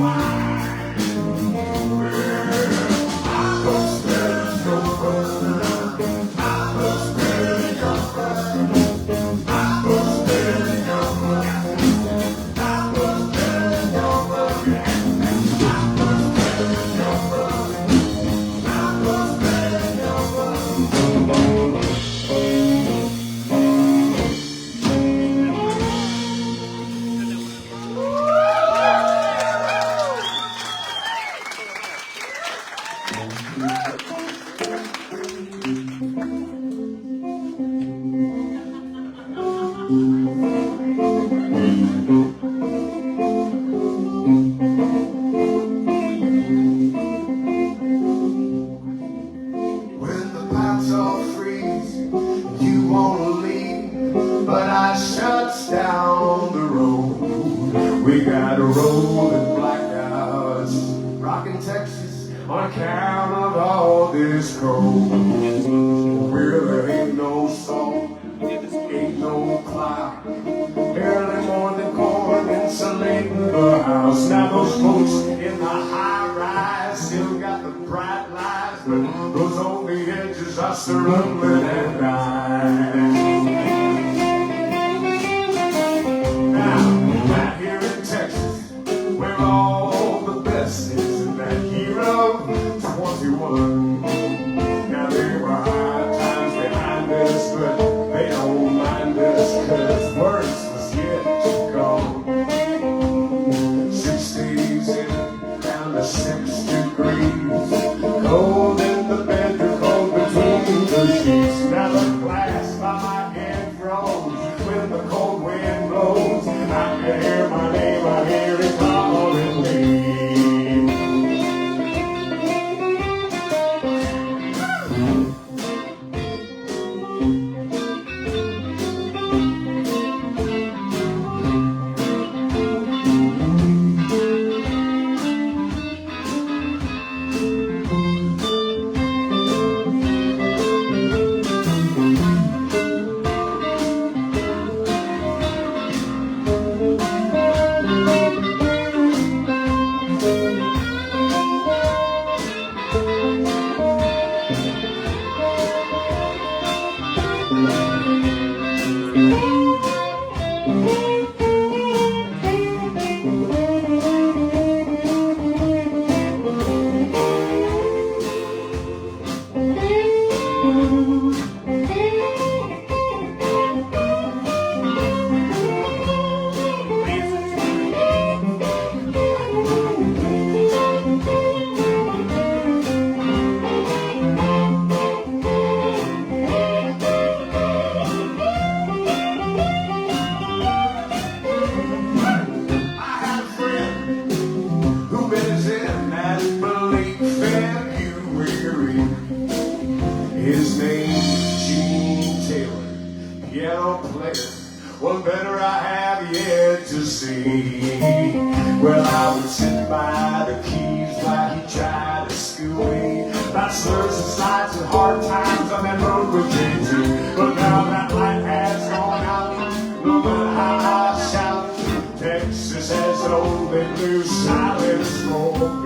Why? account of all this cold. Well, there ain't no salt, ain't no cloud, barely more than corn insulating the house. Now those folks in the high rise still got the bright lights, but those on the edges are struggling and dying. Now, out here in Texas, where all the best is in that year of 21. Now there were hard times behind us, but they don't mind us, 'cause worse was yet to come. 6 days in, down to 6 degrees, cold in the bedroom, cold between the sheets. Now the glass by my head froze when the cold wind blows. I can hear my name, I hear it calling me. His name's Gene Taylor, piano player, one better I have yet to see. Well, I would sit by the keys while he tried to school me about slurs and slides and hard times on that road with JT. But now that light has gone out, no matter how I shout, Texas has old and new silence for me.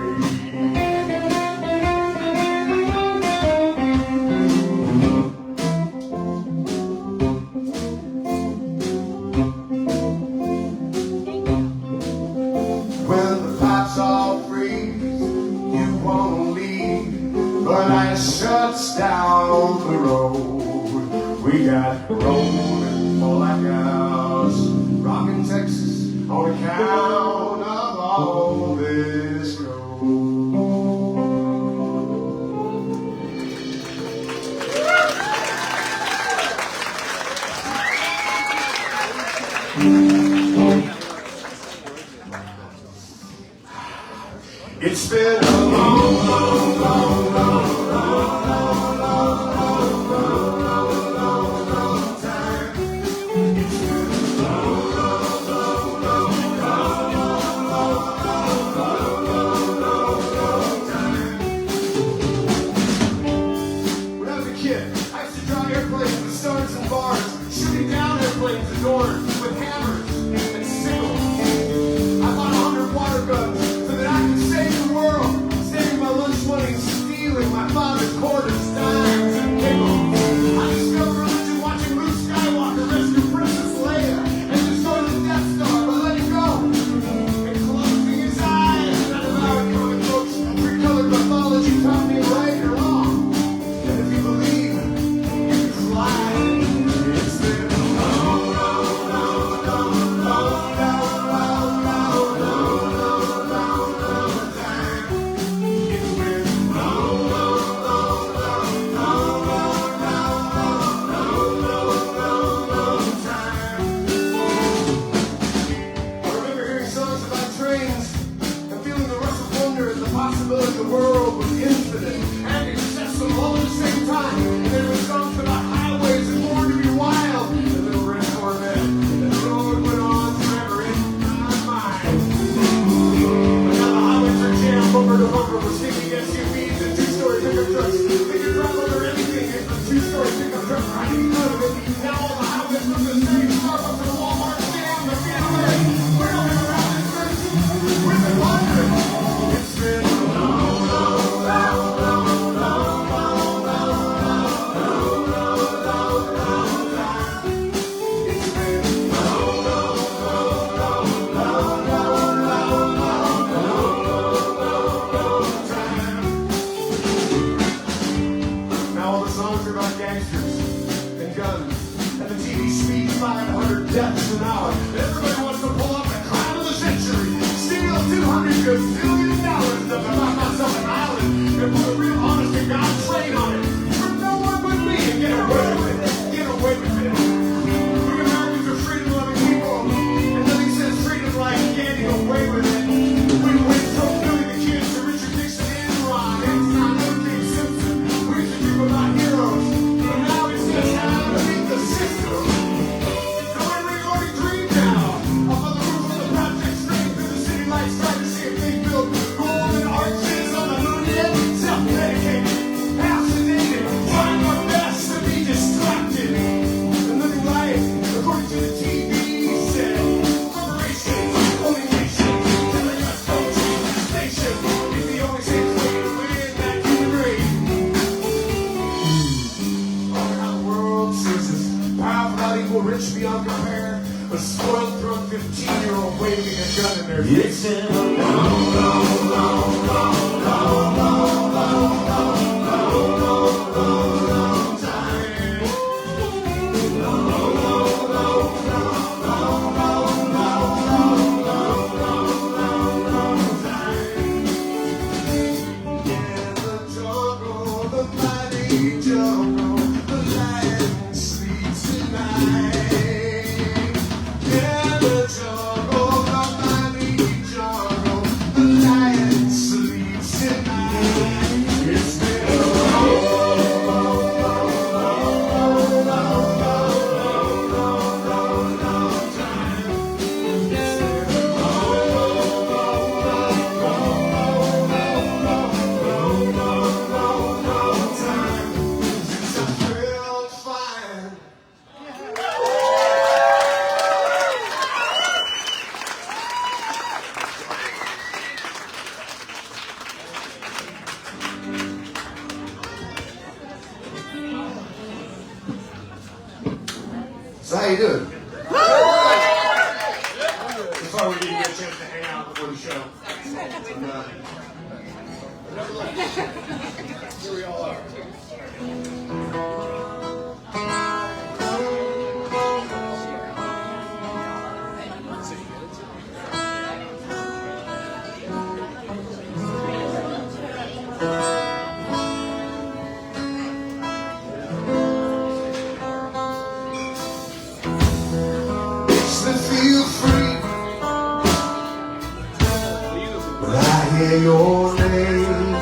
But ice shuts down the road. We got rolling more like us, rockin' Texas on account of all this gold. It's been a long, long, long, long, with hammers and sickles. I bought 100 water guns so that I could save the world, saving my lunch money, stealing my father's quarters, dimes, and nickels. I discovered religion watching Luke Skywalker rescue Princess Leia and destroy the Death Star by letting go and closing his eyes. None of our comic books, three-colored mythology taught me right and wrong. And if you believe, you can fly. It's been the world was infinite and accessible all at the same time. And there were songs about highways and born to be wild. The little red Corvette, and the road went on forever in my mind. But now the highways are jammed bumper to bumper with stinking SUVs rich beyond compare, a spoiled drunk 15-year-old waving a gun in their face. It's been a long, long, long, long, long, long, long, long, long, long, long, long time. Long, long, long, long, long, long, long, long, long, long, long, long time. In the jungle, the mighty jungle, the lion sleeps tonight. In the jungle, the mighty jungle, the lion sleeps tonight. It's been a long, long, long, long, long, long, long, long, long time. It's been a long, long, long, long, long, long, long time since I felt fine. So how you doing? So far we didn't get a chance to hang out before the show. Here we all are. Makes me feel free when I hear your name.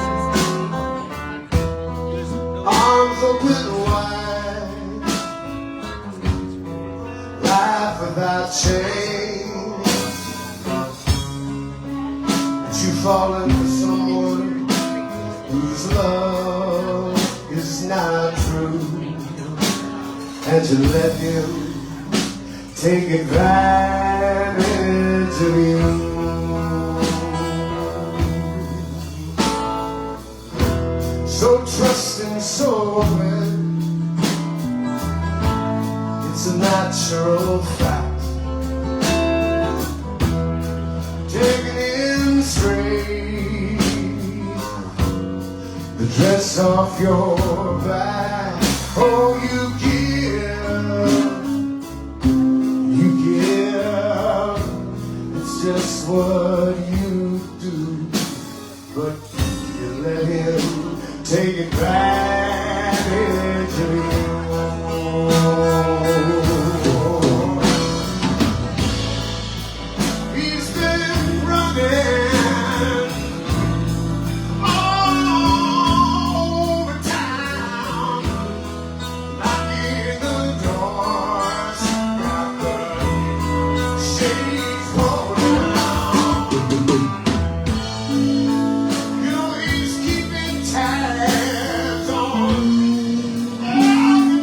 Arms open wide, life without change. But you fallen for someone whose love is not true, and you let him take advantage of you. So trusting, so open, it's a natural fact. Taking in straight the dress off your back. Oh, you give, it's just what you do, but you let him take advantage of you. He's been running all over town, knocking the doors, got the shades pulled down. You know he's keeping tabs on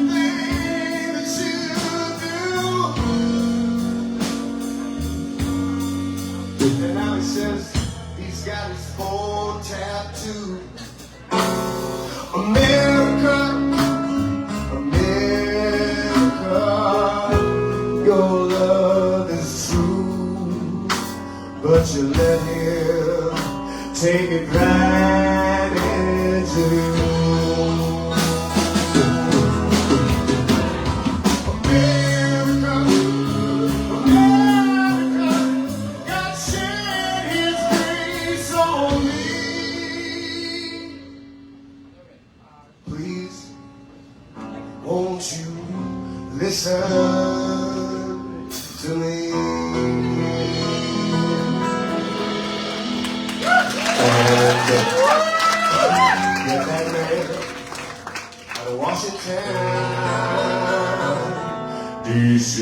everything that you do. And now he says he's got his phone tattooed. America, America, your love is true, but you let him take advantage of you. America, America, God shed his grace on me. Please, won't you listen to me? And get that man out of Washington, D.C.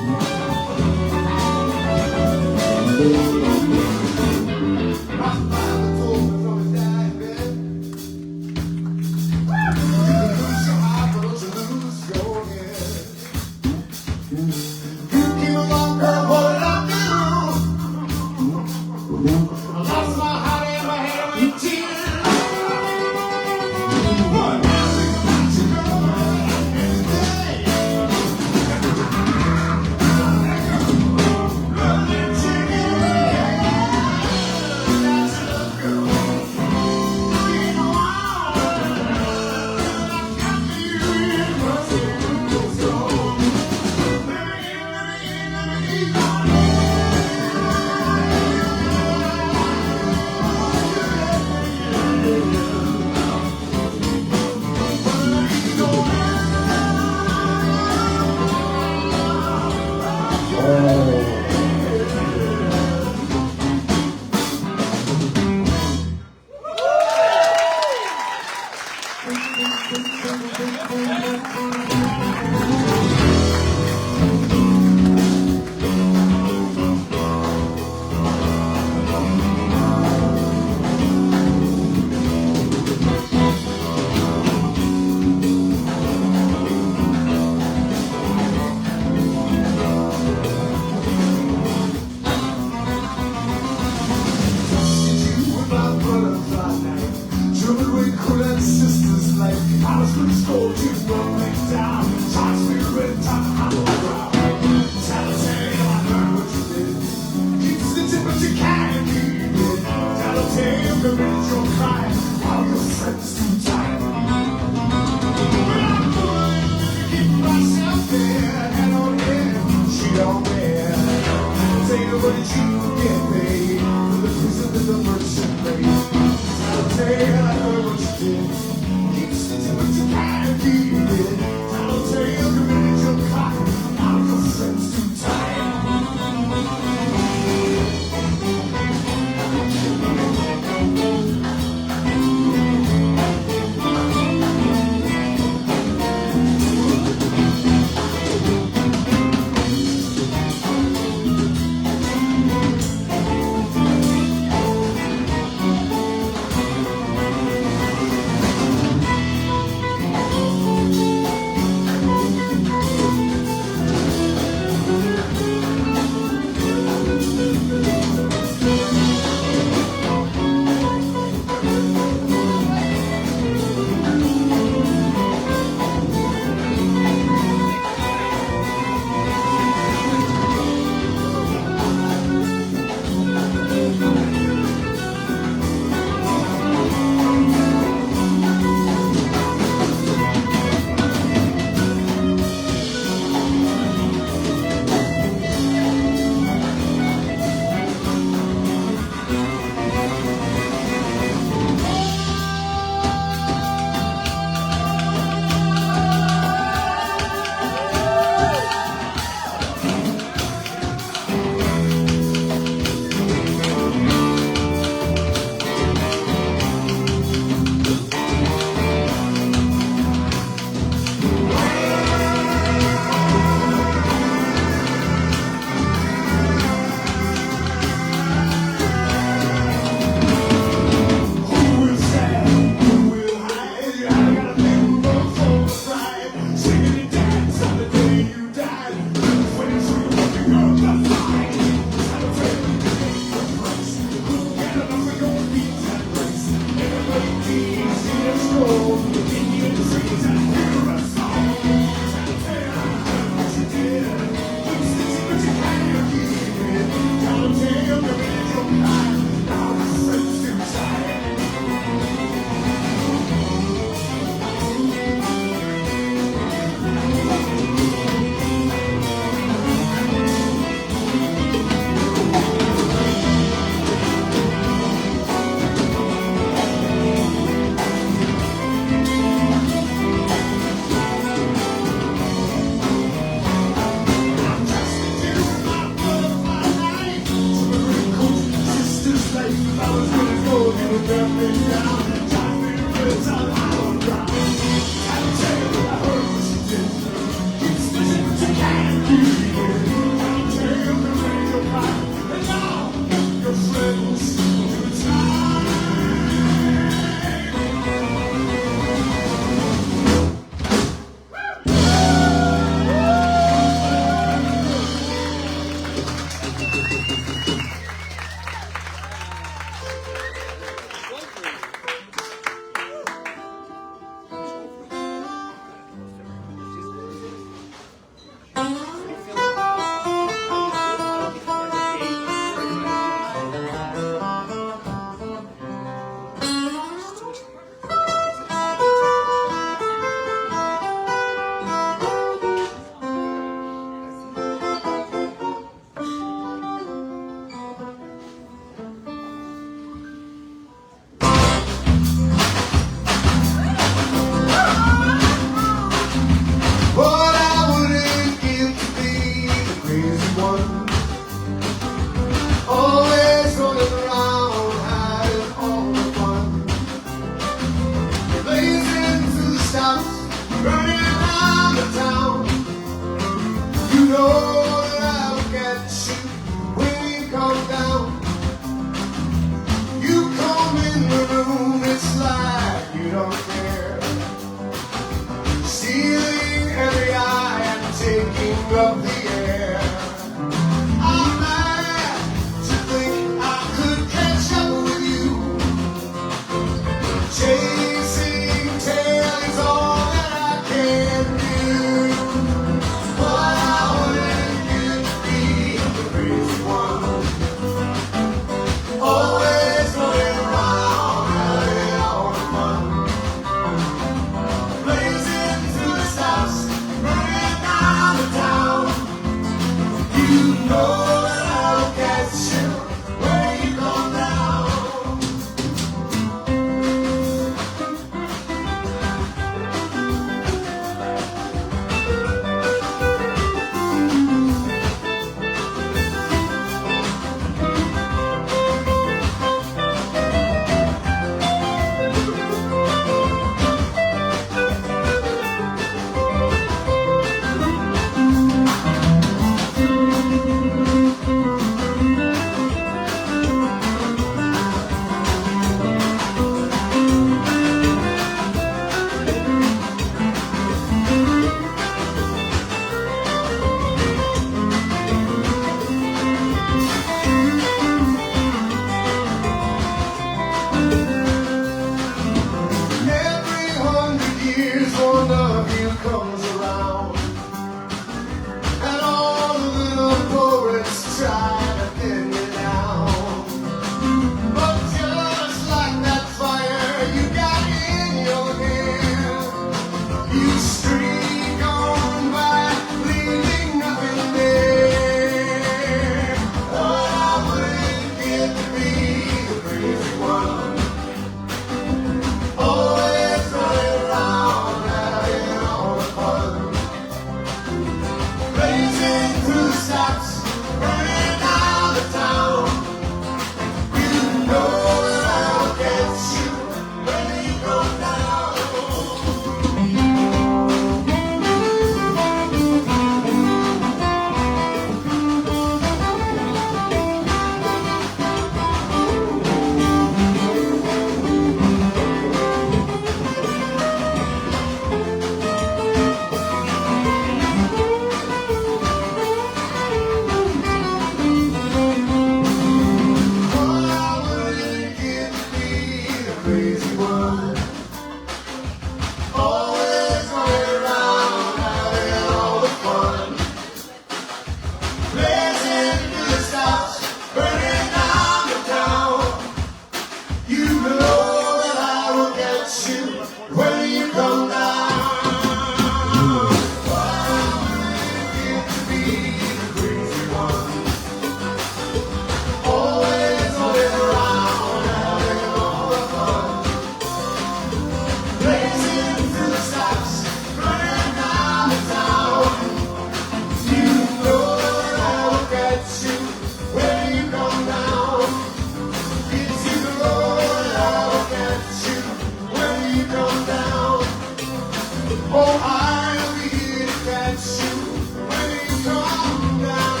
come down.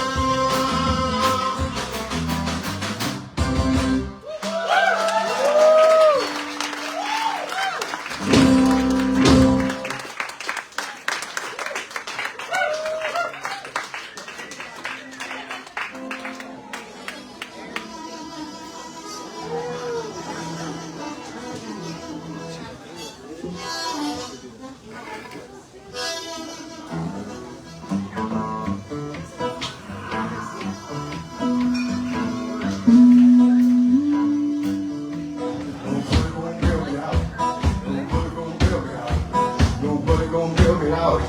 Nobody gon' bail me out.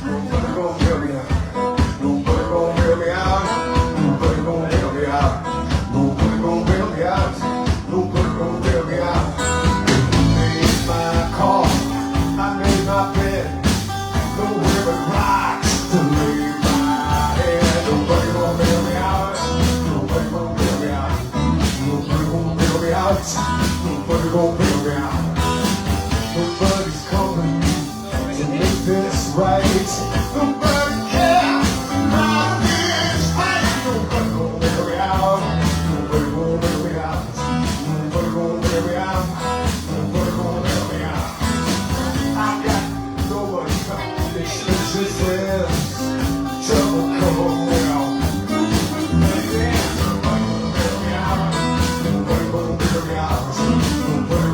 Nobody gon' bail me out. Nobody gon' bail me out. Nobody gon' bail me out. Nobody gon' bail me out. Nobody gon' bail me out. I made my call. I made my bed. Nowhere but rocks to lay my head. Nobody gon' bail me out. Nobody gon' bail me out. Nobody gon' bail me out. Nobody gon' bail me out. Nobody's coming to make this right. Nobody cares about this fight. Nobody gon' bail me out. Nobody gon' bail me out. Nobody gon' bail me out. Nobody gon' bail me out. I got nobody coming. This is trouble come now. Nobody gon' bail me out. Nobody gon' bail me out. Nobody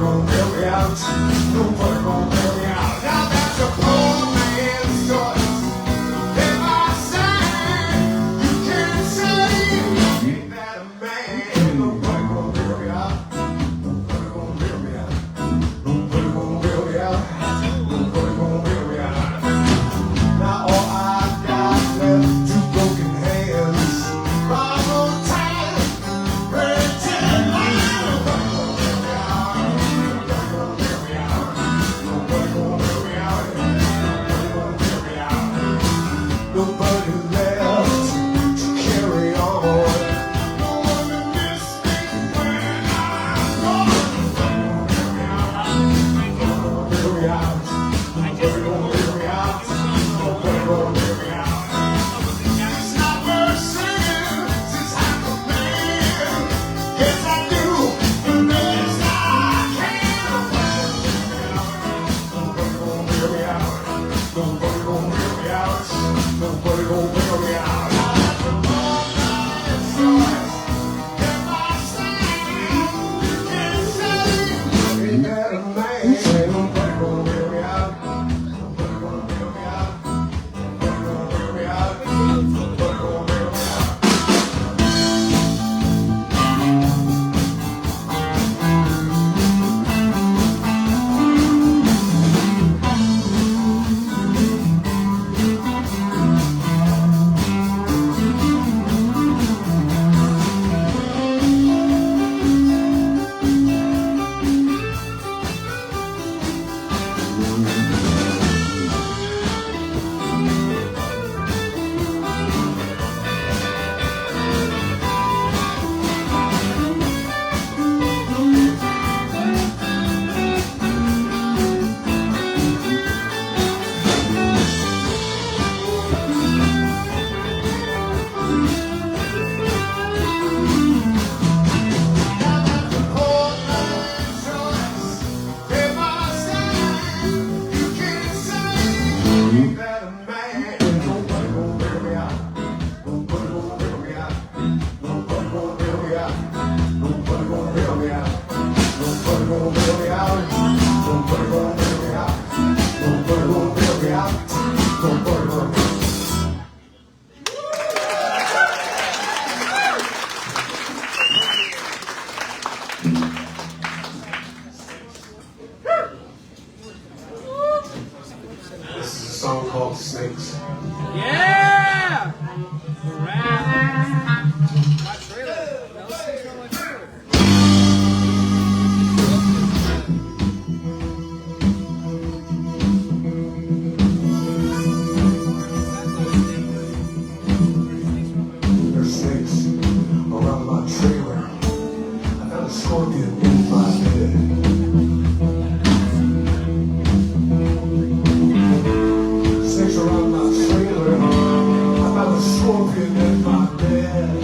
scorpion in my bed.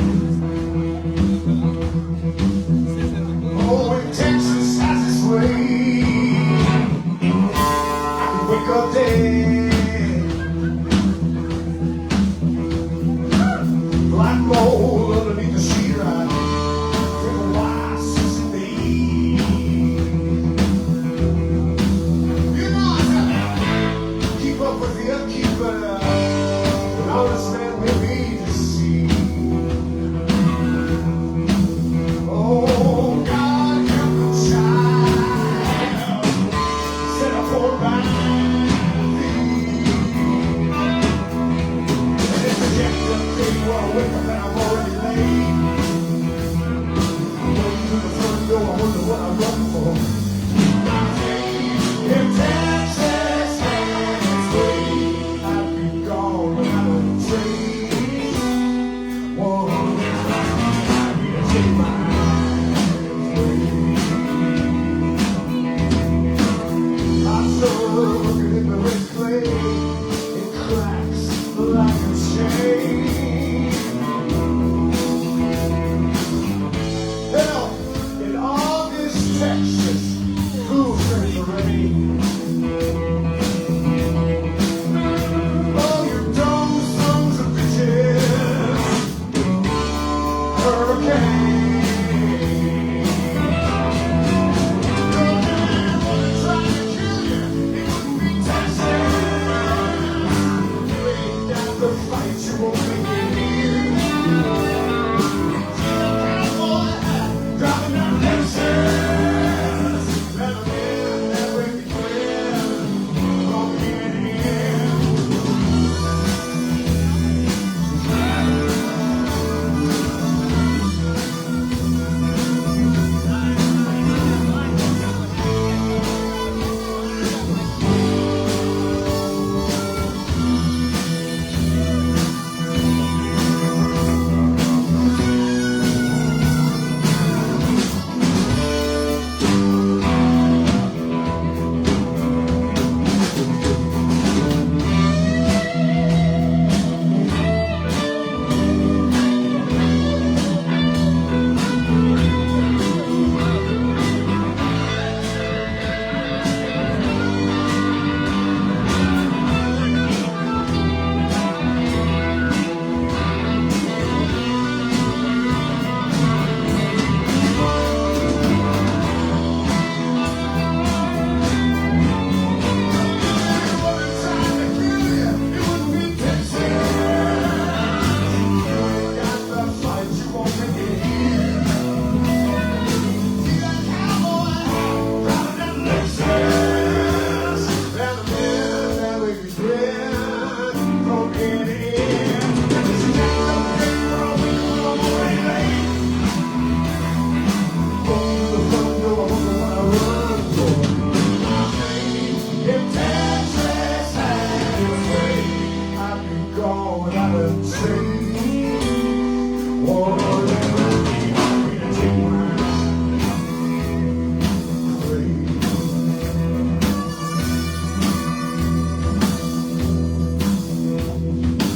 Oh, in Texas has its way. I can wake up dead. Black mold underneath the sheetrock. Drink white sesame. You know I gotta keep up with the upkeep, but an honest man will be to see. Oh, God help the child. Set up for by thee. And it's a jacked up day where I wake up and I'm already late. Going through the front door, I wonder what I'm running for. If Texas had its way, I'd be gone without a trace. Whoa, I'd be to take my I'm so looking in the red clay, it cracks like a chain. Hell, in August, Texas, who's ready for rain? Oh, you dumb sons of bitches, hurricane.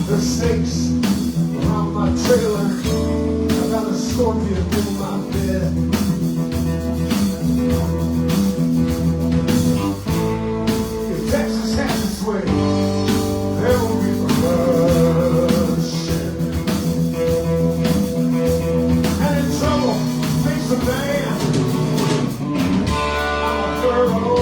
The snakes around my trailer. I got a scorpion in my bed. If Texas has its way, there will be bloodshed. And in trouble, face the man. I'm a thoroughbred.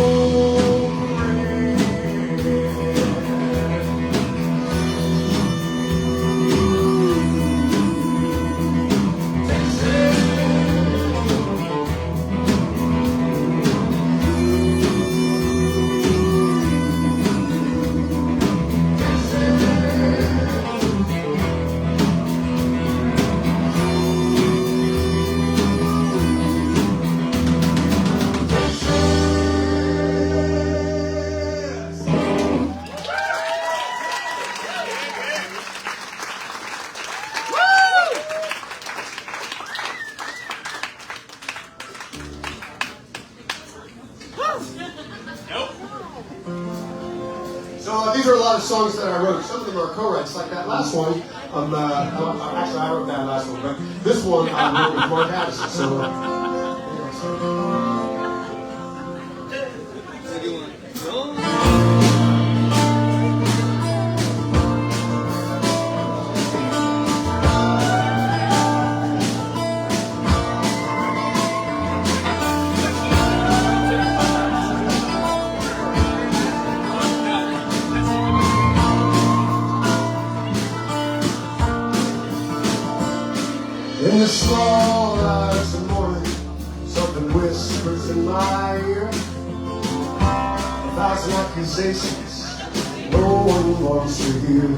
So these are a lot of songs that I wrote. Some of them are co-writes, like that last one. Actually, I wrote that last one, but this one I wrote with Mark Addison. So. In the small hours of morning, something whispers in my ear. 1,000 accusations no one wants to hear.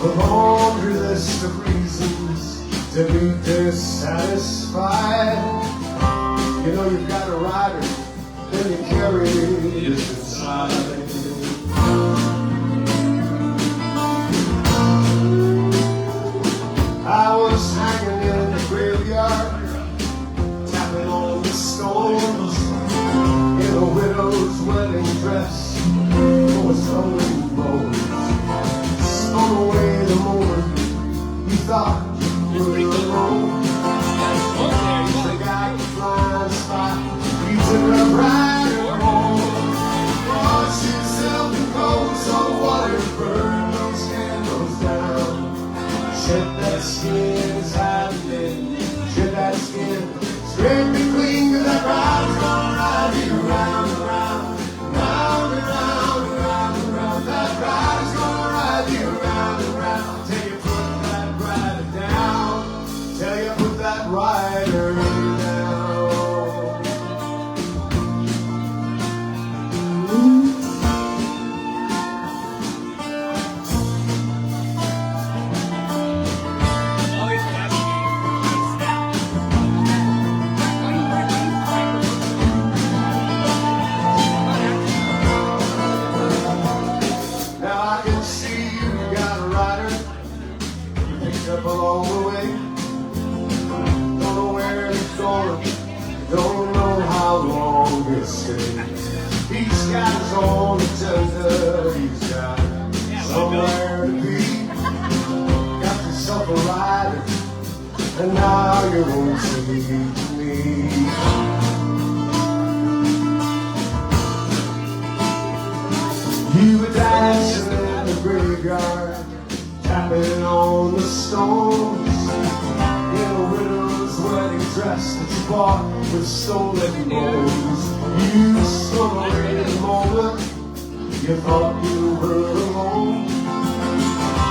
A laundry list of reasons to be dissatisfied. You know you've got a rider, then you carry it inside. I was hanging in the graveyard, tapping on the stones, in a widow's wedding dress, for its own bones. Spun away the moment you thought you were alone. You forgot the blind spot, you took a rider home. Wash yourself in cold salt water, burn those candles down. Shed that skin inside of me, shed that skin, scrape me clean, 'cause that rider's gonna ride you round and round, round and round and round and round. That rider's gonna ride you round and round, till you put that rider down, till you put that rider down. Up along the way, don't know where it's going, don't know how long he'll stay. He's got his own agenda, he's got somewhere to be. Got yourself a rider, and now you won't see me. You were dancing in the graveyard, tapping on the stones, in a widow's wedding dress that you bought with stolen bones. You swung away the moment you thought you were alone,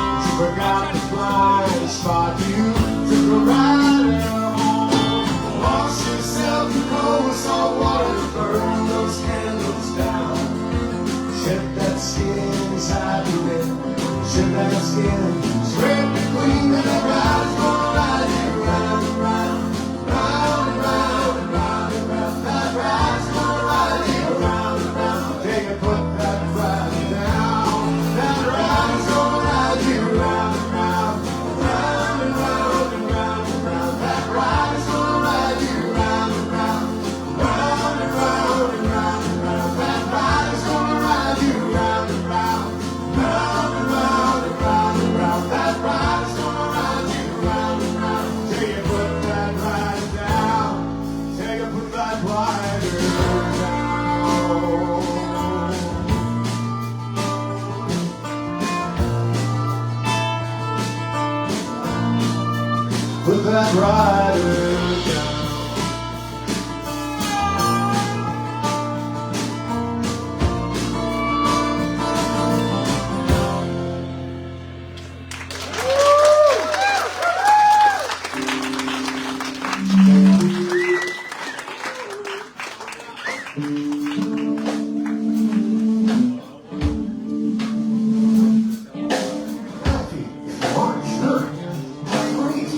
but you forgot the blind spot, you took a rider home. Wash yourself in cold salt water, burn those candles down. Shed that skin inside your head, shed that skin, scrape it clean, and that rider's gonna ride you round and round, round and round and round and round. That rider's gonna ride you round and round, till you put that rider down. That rider's gonna ride you round and round, round and round and round and round. That rider's gonna ride you round and round, round and round and round and round. That rider's gonna ride you round and round, round and round and round and round. That rider's gonna ride you round and round, till you put that rider down, till you put that rider down. Put that rider down. Happy, if you aren't sure, please.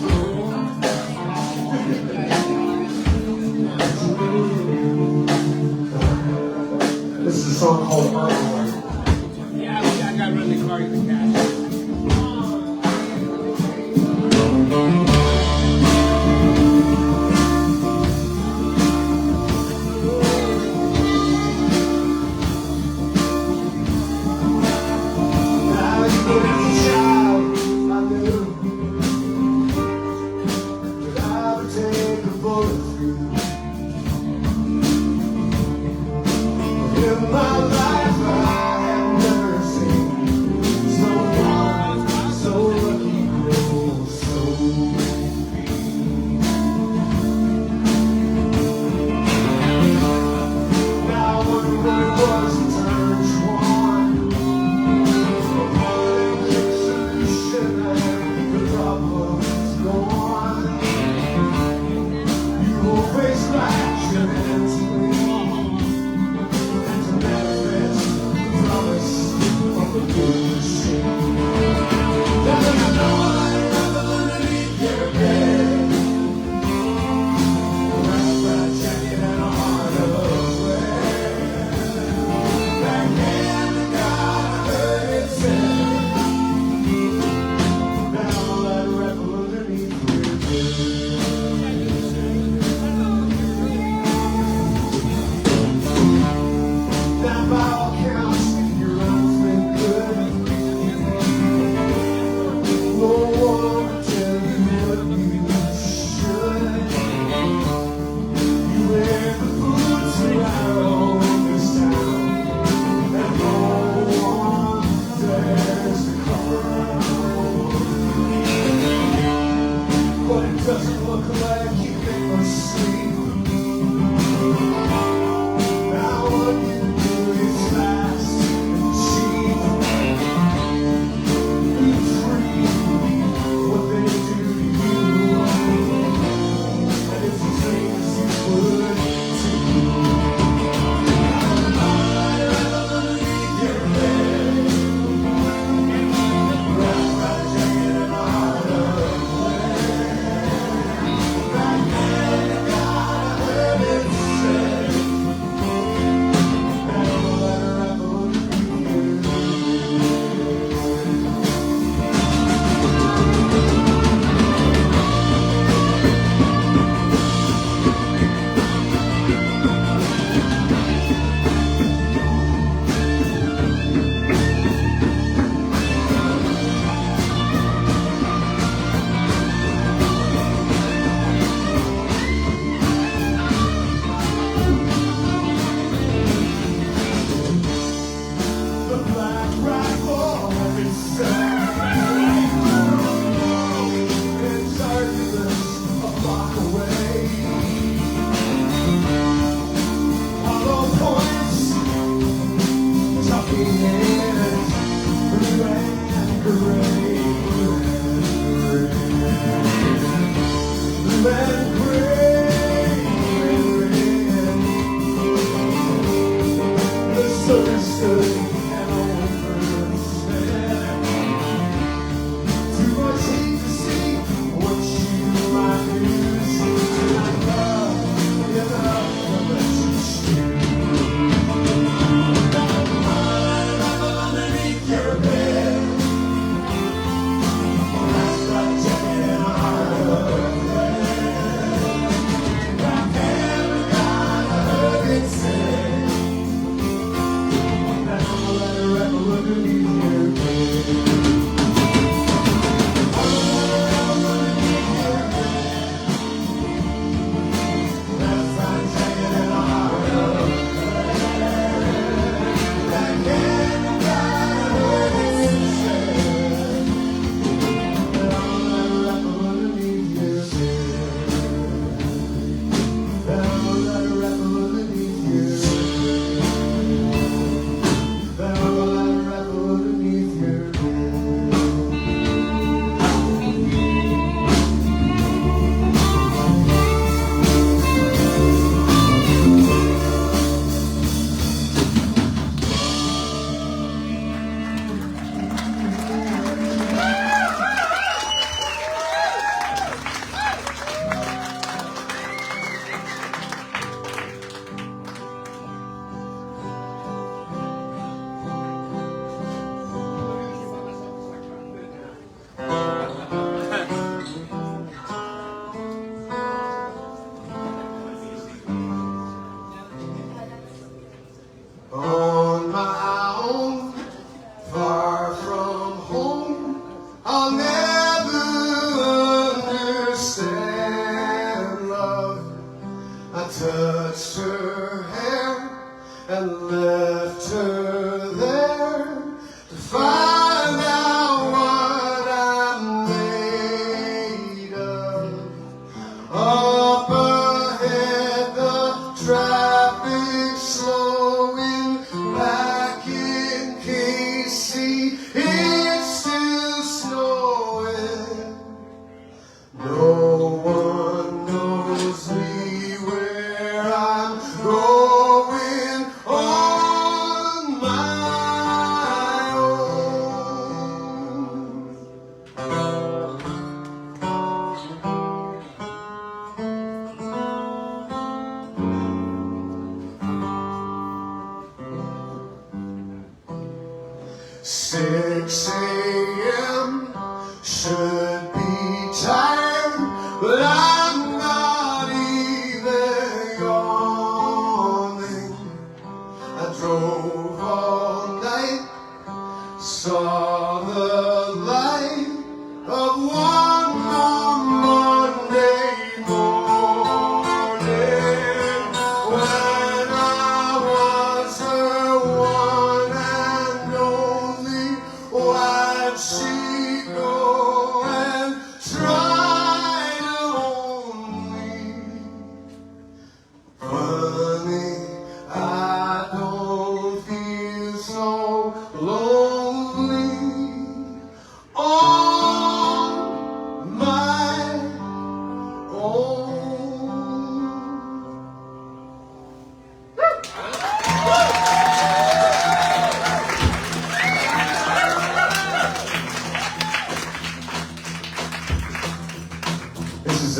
is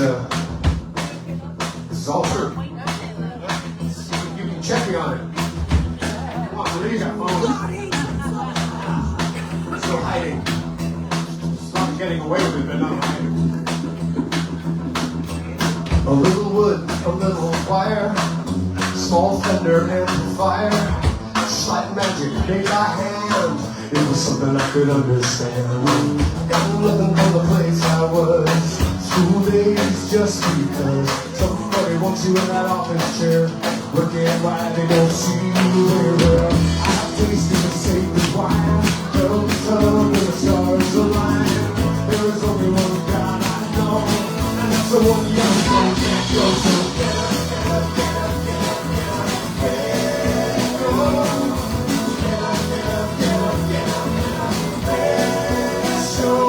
all true. You can check me on it. Come on, Marie, got phone. Still hiding. Stop getting away with it, but not hiding. A little wood, a little wire, small Fender amplifier, slight magic made by hand. It was something I could understand. Got nothing from the place I was. School days just because somebody wants you in that office chair. Looking why they don't see you very well. I've tasted the sacred wine, felt the sun when the stars align. There is only one God I know, and that's the one young girl can't go. So get up, get up, get up, get up, get up, get up, go. Get up, get up, get up, get up, get up, let's show.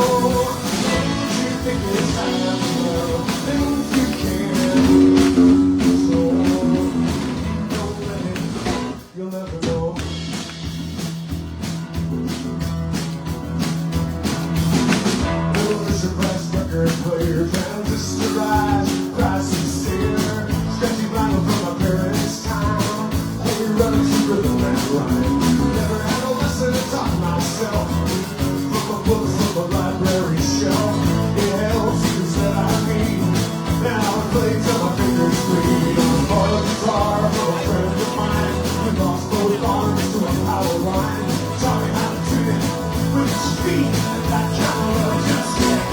Things you think it's time to know, things you can't control. Don't let it, you'll never know. Record player, transistorized, cries sincere, stretchy vinyl from my parents' time. Holy relics of rhythm and rhyme. Never had a lesson to taught myself from a book from a library shelf. It helps you that I need. Now it plays till my fingers bleed. On a bar guitar from a friend of mine. We lost both arms to a power line. Taught me how to tune it with your feet. That kind of love just can't.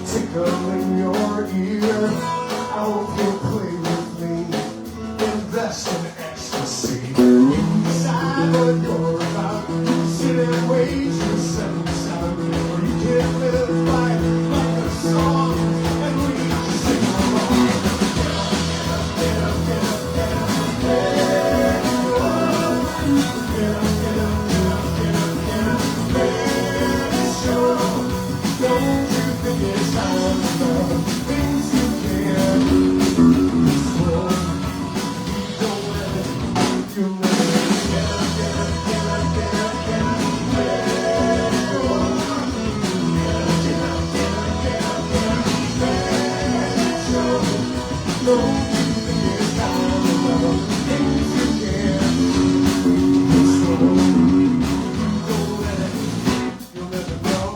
Tickling your ear, I hope you'll play with me. Invest in ecstasy. Inside what you're about, sit and wait for seconds out. Or you can live life like a song, and we sing along. Get up, get up, get up, get up, get up, get up, get up, get up, get up, let's show. Don't you think it's time to love things you can control? Don't let it, you'll never get up, get up, get up, get up, get up, let go. Get up, get up, get up, get up, get up, let's go. Don't you think it's time to love things you can control? Don't let it, you'll never know.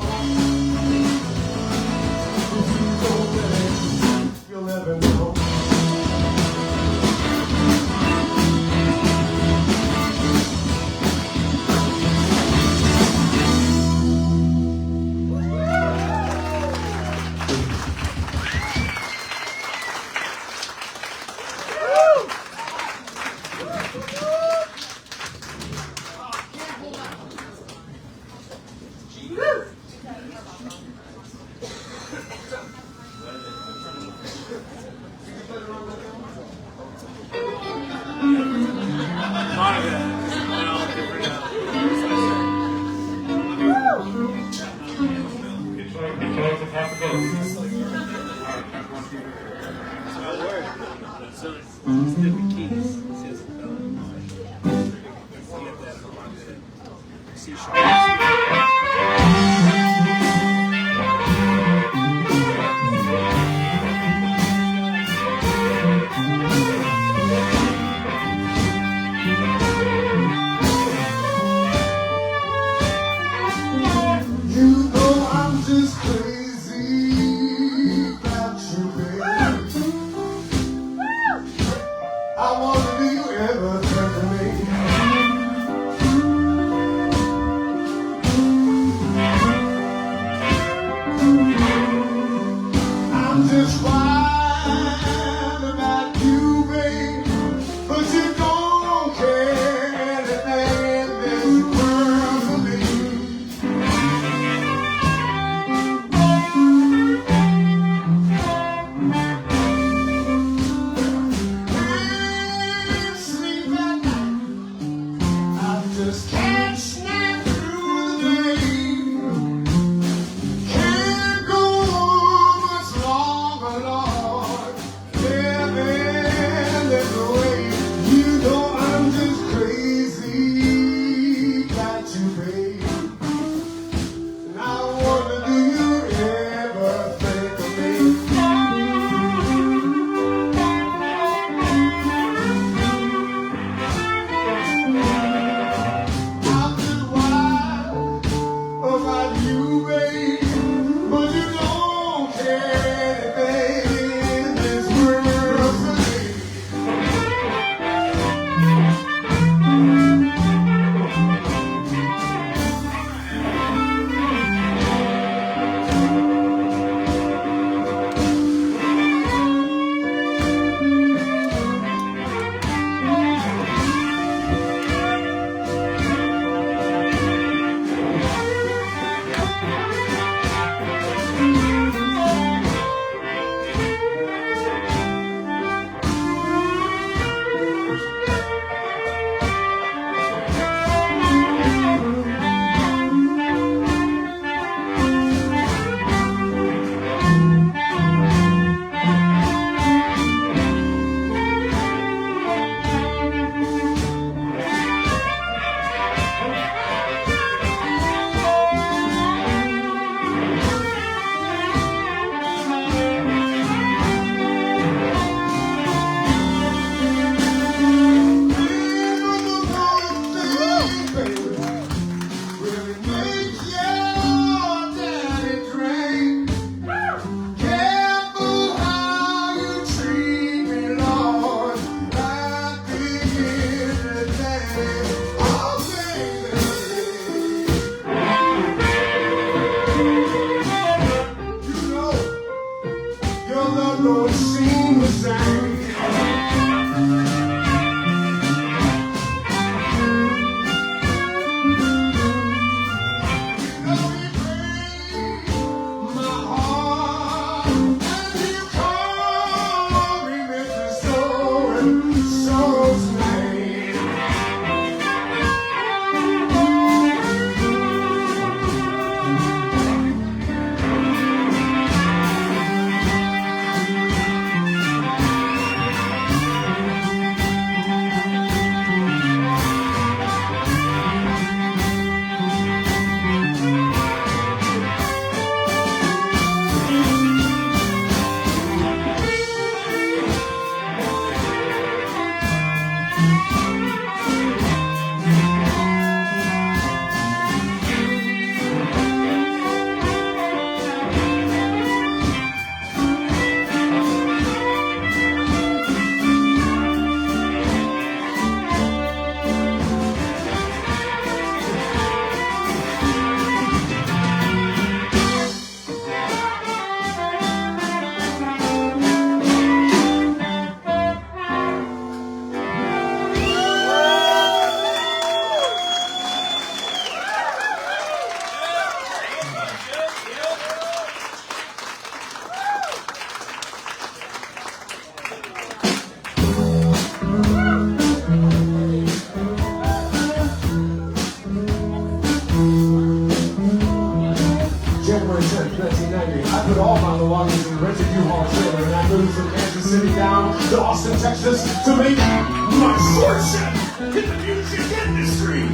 put all my belongings in a rented U-Haul trailer, and I moved from Kansas City down to Austin, Texas to make my fortune in the music industry.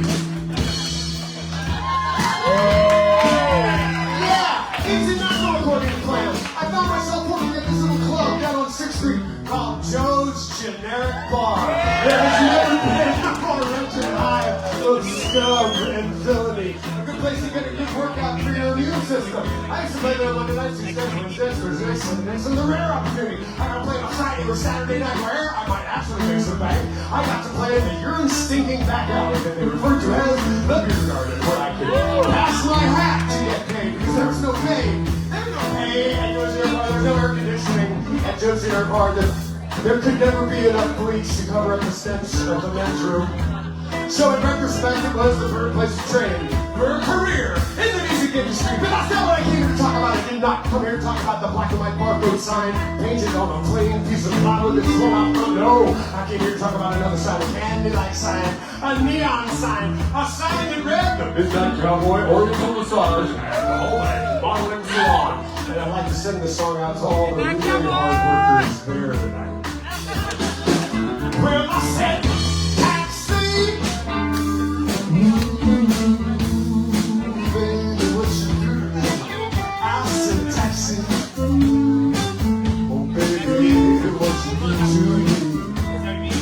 Yeah, things did not go according to plan. I found myself working at this little club down on 6th Street called Joe's Generic Bar. There has never been a more wretched high of scum and villainy. A good place to get a good workout for your immune system. I used to play there Monday nights, Tuesdays, Wednesdays, Thursdays, Sundays, and the rare opportunity I got to play on a Friday or Saturday night where I might actually make some bank. I got to play in the urine-stinking back alley that they refer to as the beer garden, where I could pass my hat to get paid because there was no pay. There was no pay at Joe's Generic Bar. There was no air conditioning at Joe's Generic Bar. There could never be enough bleach to cover up the stench of the men's room. So in retrospect, it was the perfect place to train for a career in the music industry. But that's not what I came here to talk about. I did not come here to talk about the black and white barcode sign painted on a plain piece of plywood that's thrown out front. No, I came here to talk about another sign, a candy-like sign, a neon sign, a sign that read the Midnight Cowboy Oriental Massage and the Home Modeling Salon. And I'd like to send this song out to all the really hard workers there tonight. Well, I said taxi. Baby, what you do? I said taxi. Oh, baby, what you do to me?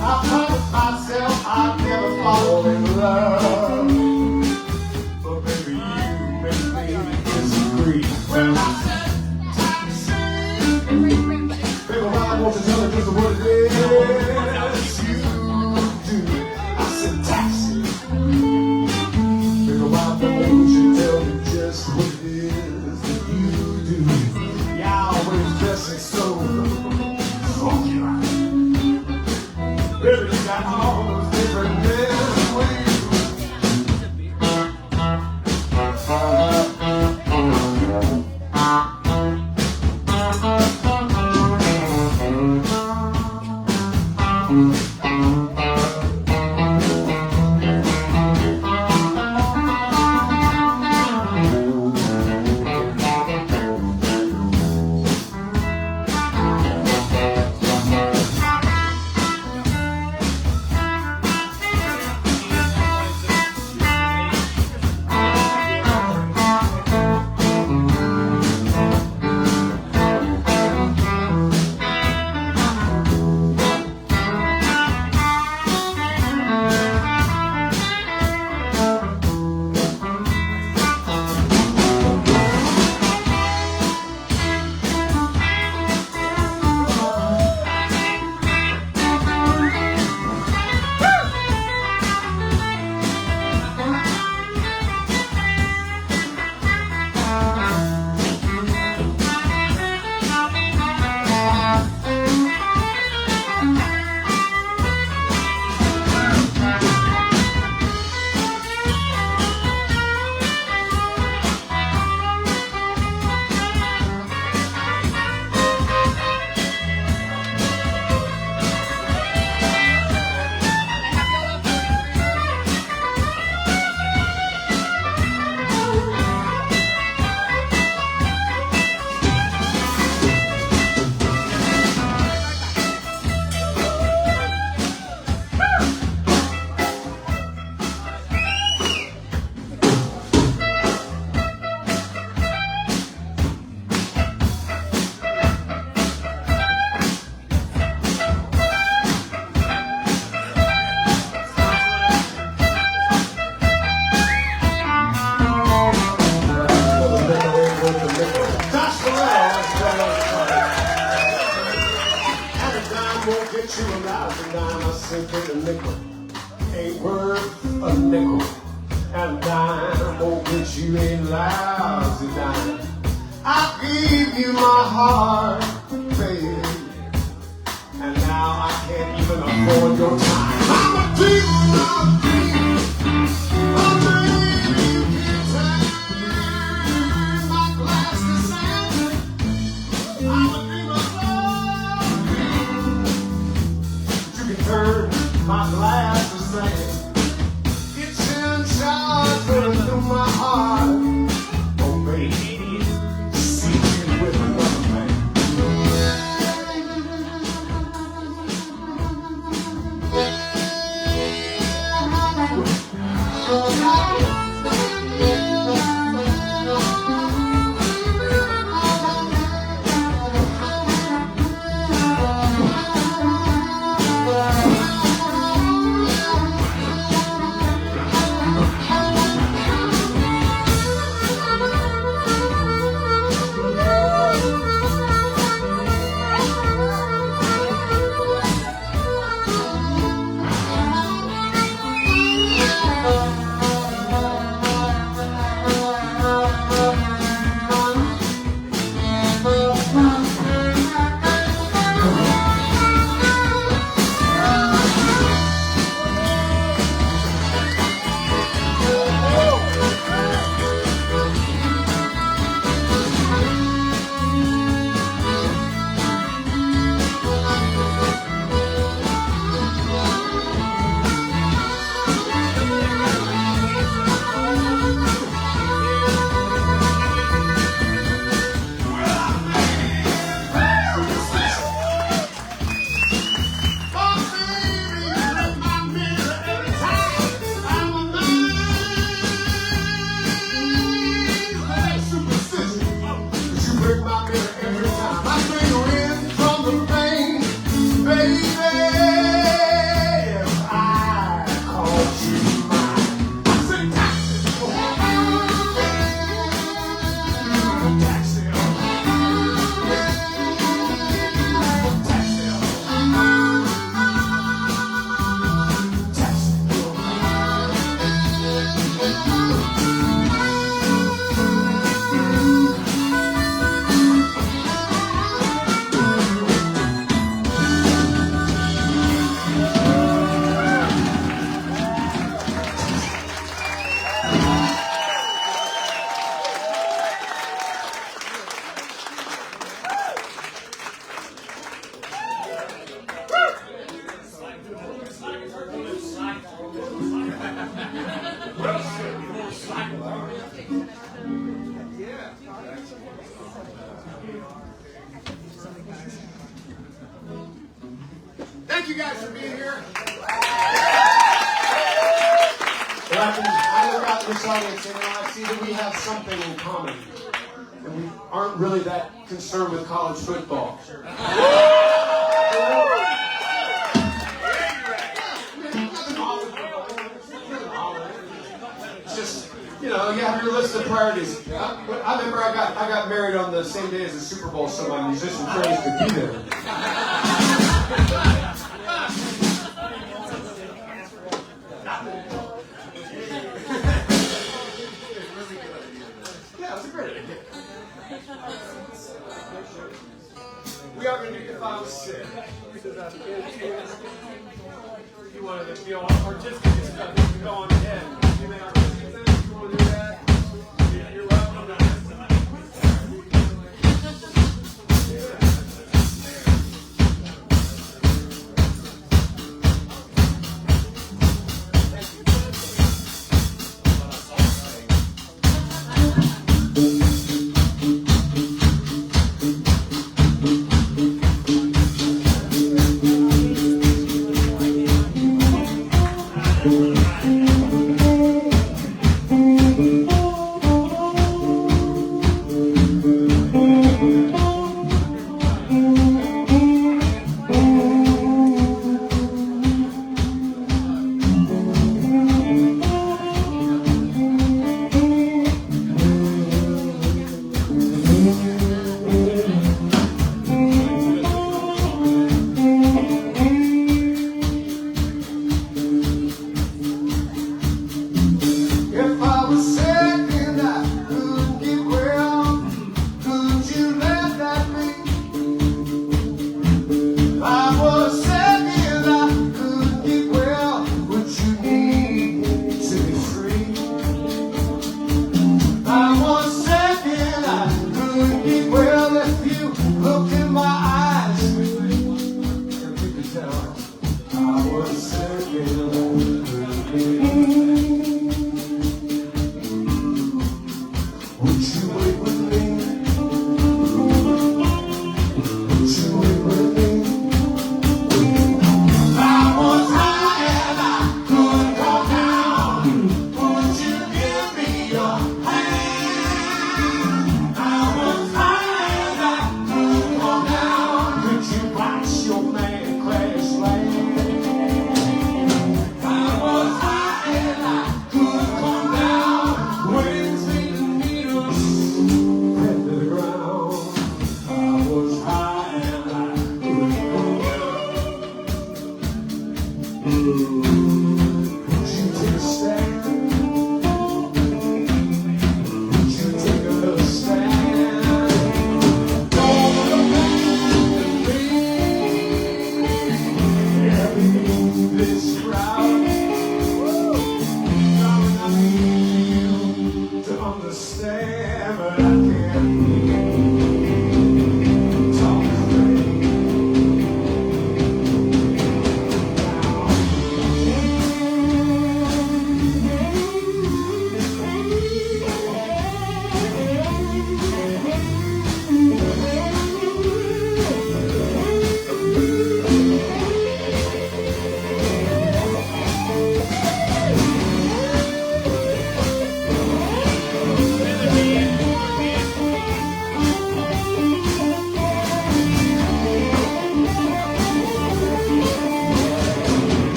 I promised myself I'd never fall in love. But baby, you make me disagree. Well, I said I want to tell her just what it is you do. I said taxi. Baby, why don't you tell me just what it is that you do? Yeah, always dressing so funky right. Baby, you got all those different men with you. Ain't worth a nickel, and a dime won't get you a lousy dime. I gave you my heart, baby, and now I can't even afford your time. I'm a thief, I'm a thief, I'm a thief. You can turn my glass to sand. I'm a dream of love. You can turn my glass to sand. It's in charge, running through my heart. Oh, baby. you guys for being here. Well, I look out in this audience and I see that we have something in common. And we aren't really that concerned with college football. It's just, you know, you have your list of priorities. I remember I got married on the same day as the Super Bowl, so my musician friends could be there. Yeah, it was a great idea. We are going to do If I Was Sick. You wanted to feel artistic and stuff, you can go on ahead. You may artistic things, you want to do that? You're welcome to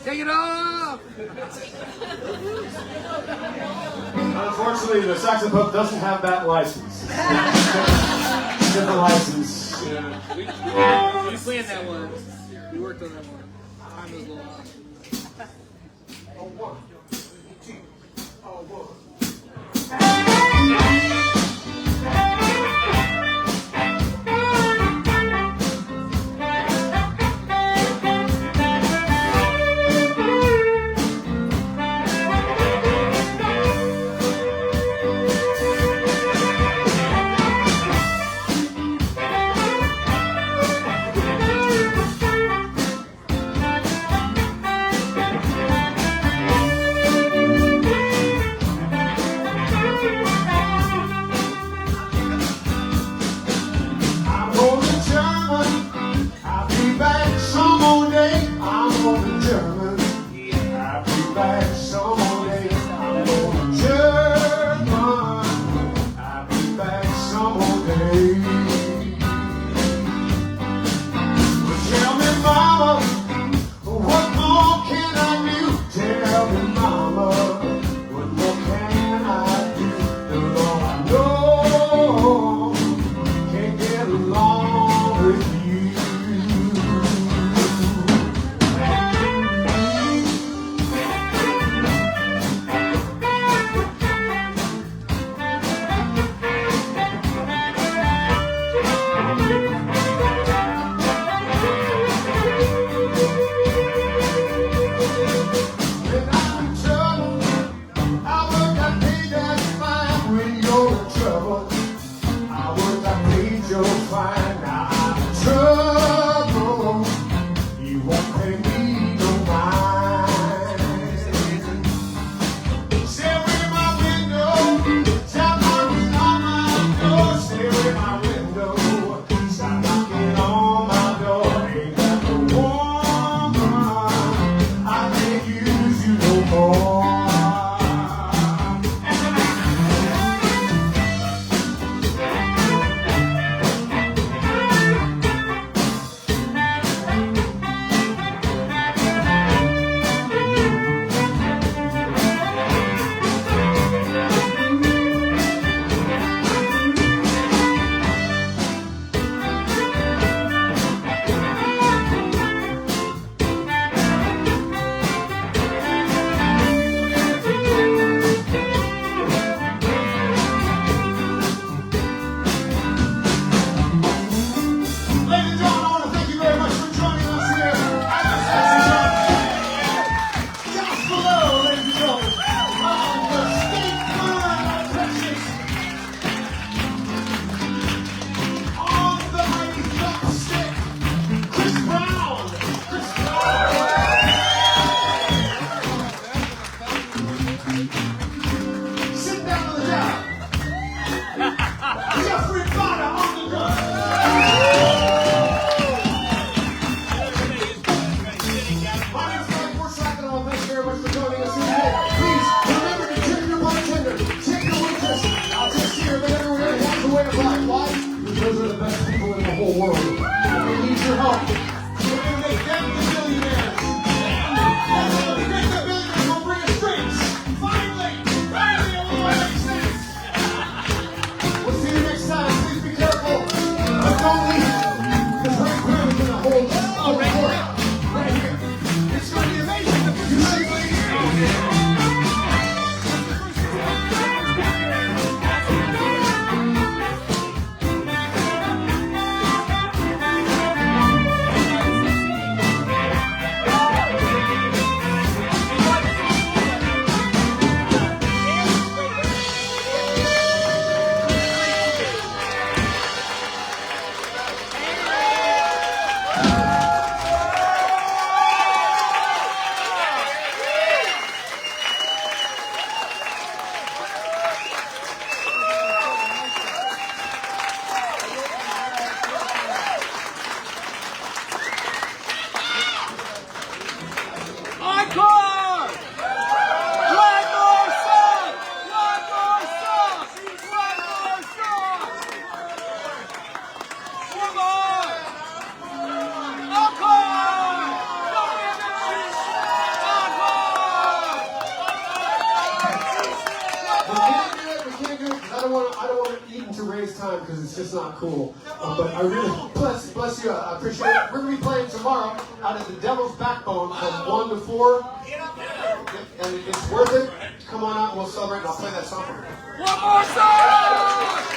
Take it off! Unfortunately, the Saxon Pub doesn't have that license. Different license. Yeah. We planned that one. We worked on that one. Time was a little off. Oh, one, two, oh, one. Right here. It's going to be amazing. You see, ladies. I don't want to eat to raise time because it's just not cool. But I really bless you. I appreciate it. We're gonna be playing tomorrow out at the Devil's Backbone from 1 to 4. And it's worth it. Come on out and we'll celebrate. And I'll play that song for you. One more song!